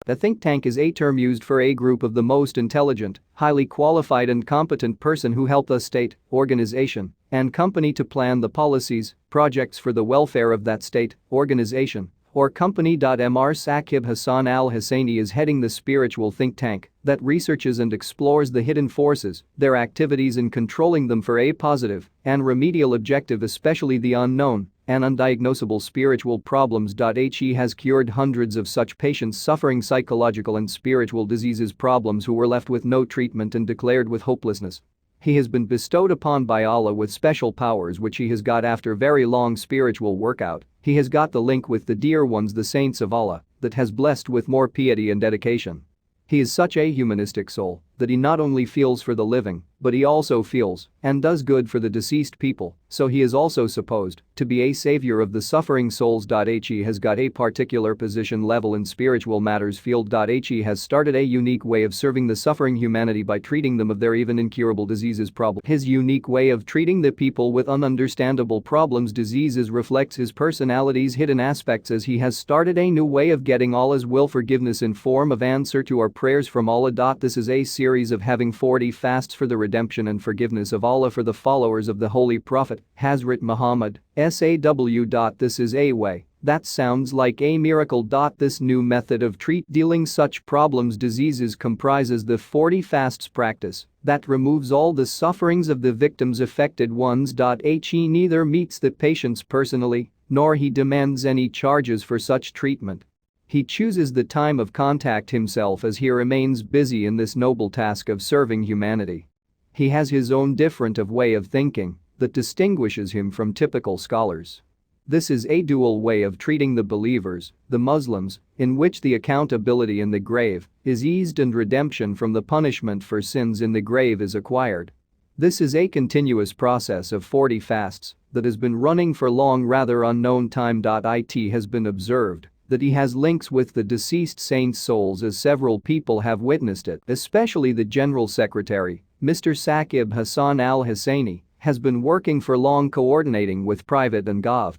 A think tank is a term used for a group of the most intelligent, highly qualified and competent person who help the state, organization, and company to plan the policies, projects for the welfare of that state, organization, or company. Mr. Saqib Hassan Al Hussaini is heading the spiritual think tank that researches and explores the hidden forces, their activities in controlling them for a positive and remedial objective, especially the unknown and undiagnosable spiritual problems. He has cured hundreds of such patients suffering psychological and spiritual diseases problems who were left with no treatment and declared with hopelessness. He has been bestowed upon by Allah with special powers which he has got after very long spiritual workout. He has got the link with the dear ones, the saints of Allah, that has blessed with more piety and dedication. He is such a humanistic soul that he not only feels for the living, but he also feels and does good for the deceased people, so he is also supposed to be a savior of the suffering souls. He has got a particular position level in spiritual matters field. He has started a unique way of serving the suffering humanity by treating them of their even incurable diseases problem. His unique way of treating the people with ununderstandable problems diseases reflects his personality's hidden aspects, as he has started a new way of getting Allah's will forgiveness in form of answer to our prayers from Allah. This is a series of having 40 fasts for the redemption and forgiveness of Allah for the followers of the Holy Prophet, Hazrat Muhammad, SAW. This is a way that sounds like a miracle. This new method of dealing such problems diseases comprises the 40 fasts practice that removes all the sufferings of the victims affected ones. He neither meets the patients personally, nor he demands any charges for such treatment. He chooses the time of contact himself as he remains busy in this noble task of serving humanity. He has his own different way of thinking that distinguishes him from typical scholars. This is a dual way of treating the believers, the Muslims, in which the accountability in the grave is eased and redemption from the punishment for sins in the grave is acquired. This is a continuous process of 40 fasts that has been running for long rather unknown time. It has been observed that he has links with the deceased saints' souls, as several people have witnessed it, especially the General Secretary, Mr. Saqib Hassan Al Hussaini, has been working for long coordinating with private and gov.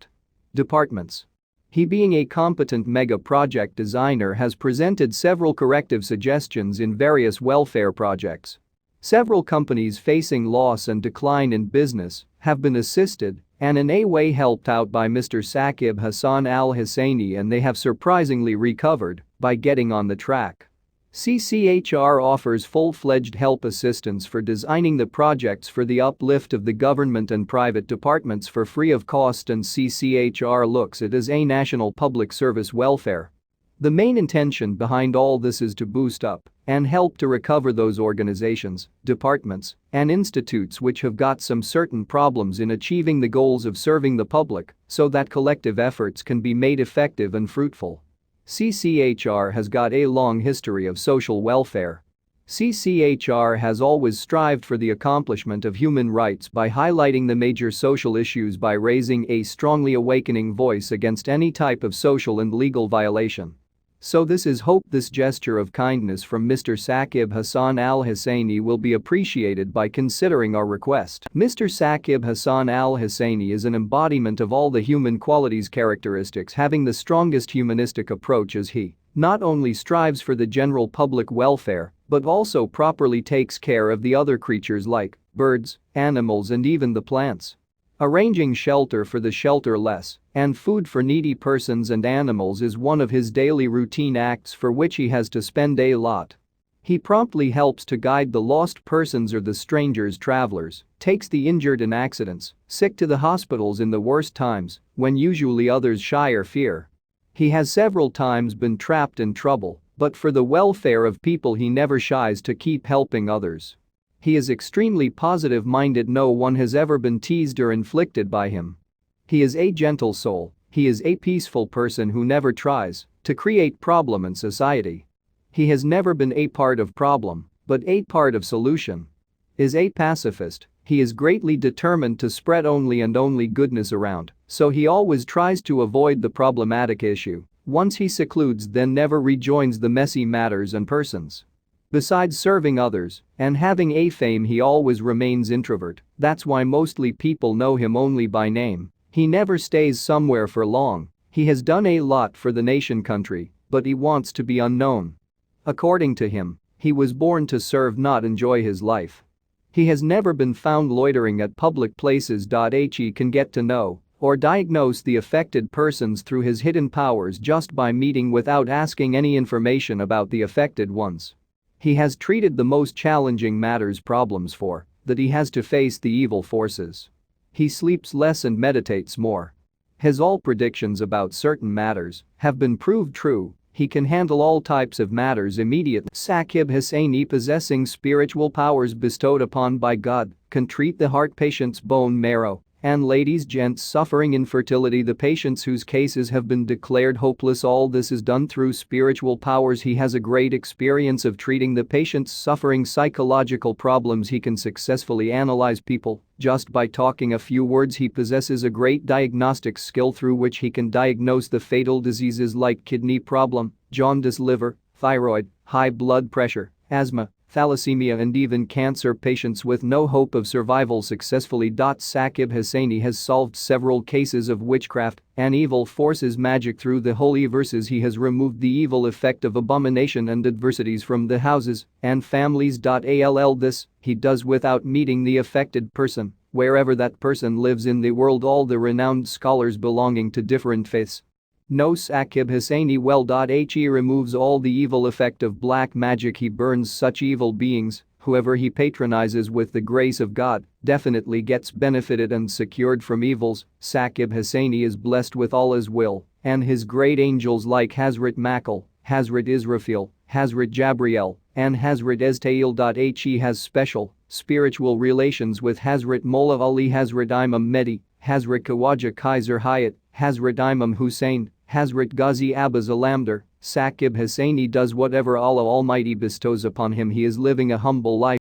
departments. He, being a competent mega project designer, has presented several corrective suggestions in various welfare projects. Several companies facing loss and decline in business have been assisted and in a way helped out by Mr. Saqib Hassan Al Hussaini, and they have surprisingly recovered by getting on the track. CCHR offers full-fledged help assistance for designing the projects for the uplift of the government and private departments for free of cost, and CCHR looks at it as a national public service welfare. The main intention behind all this is to boost up and help to recover those organizations, departments, and institutes which have got some certain problems in achieving the goals of serving the public so that collective efforts can be made effective and fruitful. CCHR has got a long history of social welfare. CCHR has always strived for the accomplishment of human rights by highlighting the major social issues by raising a strongly awakening voice against any type of social and legal violation. So this is hope this gesture of kindness from Mr. Saqib Hassan Al Hussaini will be appreciated by considering our request. Mr. Saqib Hassan Al Hussaini is an embodiment of all the human qualities characteristics, having the strongest humanistic approach, as he not only strives for the general public welfare but also properly takes care of the other creatures like birds, animals, and even the plants. Arranging shelter for the shelterless and food for needy persons and animals is one of his daily routine acts for which he has to spend a lot. He promptly helps to guide the lost persons or the strangers, travelers, takes the injured in accidents, sick to the hospitals in the worst times when usually others shy or fear. He has several times been trapped in trouble, but for the welfare of people he never shies to keep helping others. He is extremely positive-minded. No one has ever been teased or inflicted by him. He is a gentle soul. He is a peaceful person who never tries to create problem in society. He has never been a part of problem, but a part of solution. Is a pacifist. He is greatly determined to spread only and only goodness around, so he always tries to avoid the problematic issue. Once he secludes, then never rejoins the messy matters and persons. Besides serving others and having a fame, he always remains introvert. That's why mostly people know him only by name. He never stays somewhere for long. He has done a lot for the nation country but he wants to be unknown. According to him, he was born to serve, not enjoy his life. He has never been found loitering at public places. He can get to know or diagnose the affected persons through his hidden powers just by meeting without asking any information about the affected ones. He has treated the most challenging matters, problems for that he has to face the evil forces. He sleeps less and meditates more. His all predictions about certain matters have been proved true. He can handle all types of matters immediately. Saqib Hussaini, possessing spiritual powers bestowed upon by God, can treat the heart patient's bone marrow and ladies gents suffering infertility, the patients whose cases have been declared hopeless. All this is done through spiritual powers. He has a great experience of treating the patients suffering psychological problems. He can successfully analyze people just by talking a few words. He possesses a great diagnostic skill through which he can diagnose the fatal diseases like kidney problem, jaundice, liver, thyroid, high blood pressure, asthma, thalassemia, and even cancer patients with no hope of survival successfully. Saqib Hussaini has solved several cases of witchcraft and evil forces magic through the holy verses. He has removed the evil effect of abomination and adversities from the houses and families. This he does without meeting the affected person, wherever that person lives in the world. All the renowned scholars belonging to different faiths know Saqib Hussaini well. He removes all the evil effect of black magic. He burns such evil beings. Whoever he patronizes with the grace of God definitely gets benefited and secured from evils. Saqib Hussaini is blessed with all his will and his great angels like Hazrat Makal, Hazrat Israfil, Hazrat Jabriel, and Hazrat Eztail. He has special spiritual relations with Hazrat Mola Ali, Hazrat Imam Mehdi, Hazrat Khawaja Kaiser Hayat, Hazrat Imam Hussain, Hazrat Ghazi Abbas Alamdar. Saqib Hussaini does whatever Allah Almighty bestows upon him. He is living a humble life.